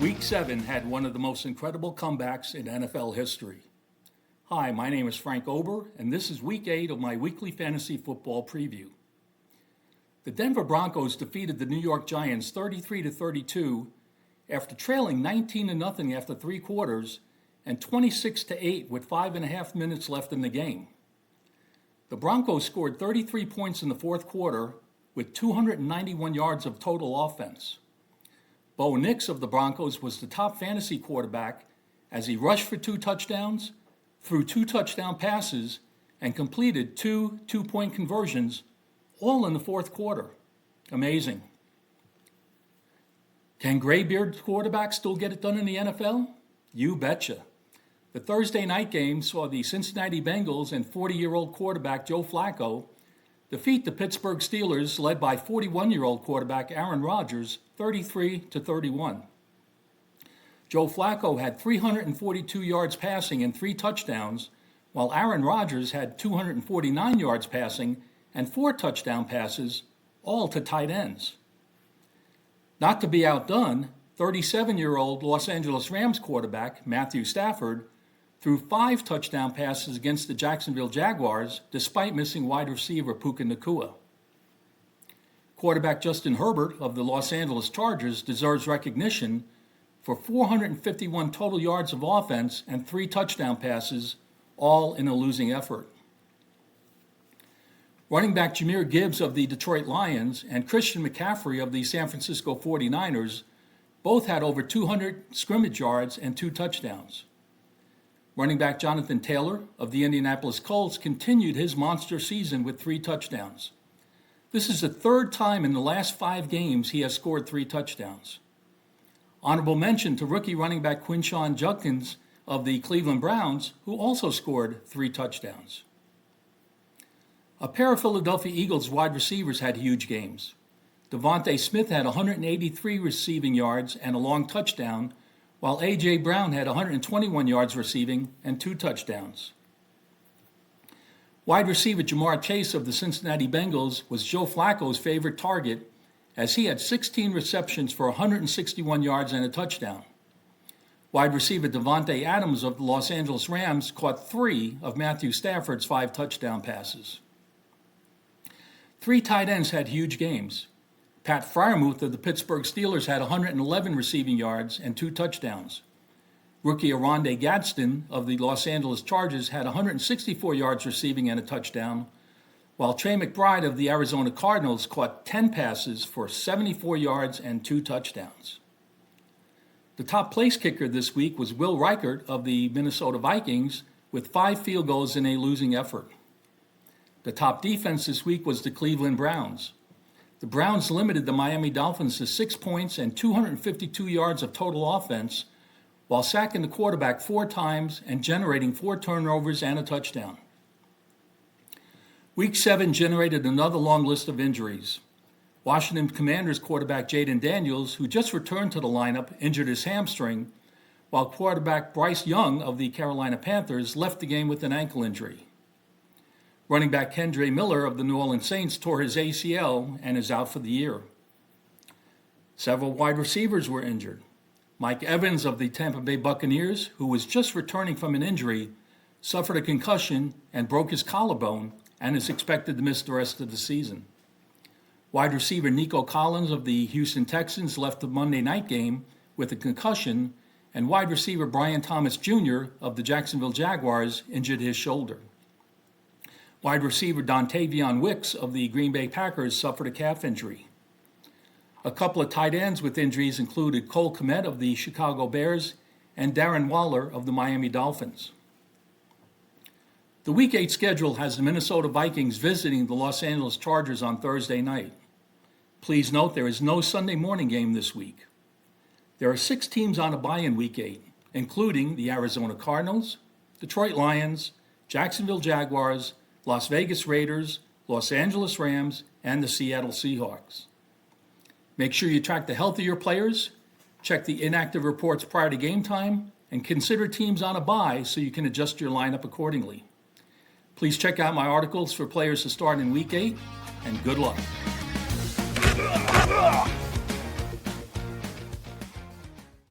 Week 7 had one of the most incredible comebacks in NFL history. Hi, my name is Frank Ober, and this is Week 8 of my weekly fantasy football preview. The Denver Broncos defeated the New York Giants 33-32 after trailing 19-0 after 3 quarters and 26-8 with 5.5 minutes left in the game. The Broncos scored 33 points in the fourth quarter with 291 yards of total offense. Bo Nix of the Broncos was the top fantasy quarterback as he rushed for 2 touchdowns, threw 2 touchdown passes, and completed 2 two-point conversions, all in the fourth quarter. Amazing. Can graybeard quarterbacks still get it done in the NFL? You betcha. The Thursday night game saw the Cincinnati Bengals and 40-year-old quarterback Joe Flacco defeat the Pittsburgh Steelers, led by 41-year-old quarterback Aaron Rodgers, 33-31. Joe Flacco had 342 yards passing and 3 touchdowns, while Aaron Rodgers had 249 yards passing and 4 touchdown passes, all to tight ends. Not to be outdone, 37-year-old Los Angeles Rams quarterback Matthew Stafford threw 5 touchdown passes against the Jacksonville Jaguars, despite missing wide receiver Puka Nacua. Quarterback Justin Herbert of the Los Angeles Chargers deserves recognition for 451 total yards of offense and 3 touchdown passes, all in a losing effort. Running back Jahmyr Gibbs of the Detroit Lions and Christian McCaffrey of the San Francisco 49ers both had over 200 scrimmage yards and 2 touchdowns. Running back Jonathan Taylor of the Indianapolis Colts continued his monster season with 3 touchdowns. This is the 3rd time in the last 5 games he has scored 3 touchdowns. Honorable mention to rookie running back Quinshon Judkins of the Cleveland Browns, who also scored 3 touchdowns. A pair of Philadelphia Eagles wide receivers had huge games. Devontae Smith had 183 receiving yards and a long touchdown, while A.J. Brown had 121 yards receiving and 2 touchdowns. Wide receiver Jamar Chase of the Cincinnati Bengals was Joe Flacco's favorite target, as he had 16 receptions for 161 yards and a touchdown. Wide receiver Davante Adams of the Los Angeles Rams caught 3 of Matthew Stafford's 5 touchdown passes. 3 tight ends had huge games. Pat Freiermuth of the Pittsburgh Steelers had 111 receiving yards and 2 touchdowns. Rookie Oronde Gadsden of the Los Angeles Chargers had 164 yards receiving and a touchdown, while Trey McBride of the Arizona Cardinals caught 10 passes for 74 yards and 2 touchdowns. The top place kicker this week was Will Reichert of the Minnesota Vikings with 5 field goals in a losing effort. The top defense this week was the Cleveland Browns. The Browns limited the Miami Dolphins to 6 points and 252 yards of total offense, while sacking the quarterback 4 times and generating 4 turnovers and a touchdown. Week 7 generated another long list of injuries. Washington Commanders quarterback Jayden Daniels, who just returned to the lineup, injured his hamstring, while quarterback Bryce Young of the Carolina Panthers left the game with an ankle injury. Running back Kendre Miller of the New Orleans Saints tore his ACL and is out for the year. Several wide receivers were injured. Mike Evans of the Tampa Bay Buccaneers, who was just returning from an injury, suffered a concussion and broke his collarbone and is expected to miss the rest of the season. Wide receiver Nico Collins of the Houston Texans left the Monday night game with a concussion, and wide receiver Brian Thomas Jr. of the Jacksonville Jaguars injured his shoulder. Wide receiver Dontavion Wicks of the Green Bay Packers suffered a calf injury. A couple of tight ends with injuries included Cole Kmet of the Chicago Bears and Darren Waller of the Miami Dolphins. The Week 8 schedule has the Minnesota Vikings visiting the Los Angeles Chargers on Thursday night. Please note there is no Sunday morning game this week. There are 6 teams on a bye in Week 8, including the Arizona Cardinals, Detroit Lions, Jacksonville Jaguars, Las Vegas Raiders, Los Angeles Rams, and the Seattle Seahawks. Make sure you track the health of your players, check the inactive reports prior to game time, and consider teams on a bye so you can adjust your lineup accordingly. Please check out my articles for players to start in Week 8, and good luck.